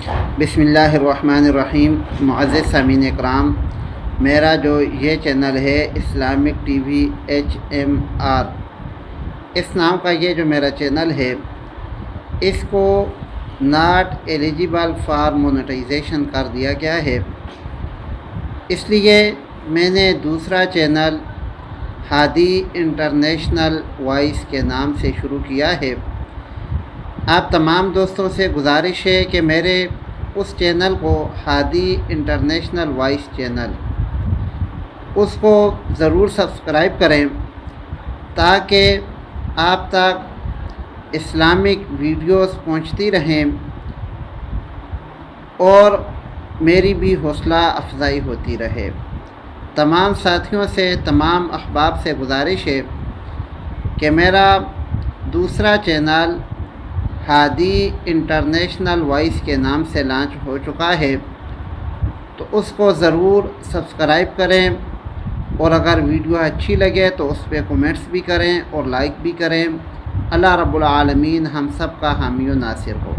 بسم اللہ الرحمن الرحیم۔ معزز سامعین اکرام، میرا جو یہ چینل ہے اسلامک ٹی وی HMR، اس نام کا یہ جو میرا چینل ہے، اس کو ناٹ ایلیجیبل فار مونیٹائزیشن کر دیا گیا ہے۔ اس لیے میں نے دوسرا چینل ہادی انٹرنیشنل وائس کے نام سے شروع کیا ہے۔ آپ تمام دوستوں سے گزارش ہے کہ میرے اس چینل کو ہادی انٹرنیشنل وائس چینل اس کو ضرور سبسکرائب کریں تاکہ آپ تک اسلامک ویڈیوز پہنچتی رہیں اور میری بھی حوصلہ افزائی ہوتی رہے۔ تمام ساتھیوں سے، تمام احباب سے گزارش ہے کہ میرا دوسرا چینل ہادی انٹرنیشنل وائس کے نام سے لانچ ہو چکا ہے، تو اس کو ضرور سبسکرائب کریں، اور اگر ویڈیو اچھی لگے تو اس پہ کومنٹس بھی کریں اور لائک بھی کریں۔ اللہ رب العالمین ہم سب کا حامی و ناصر ہو۔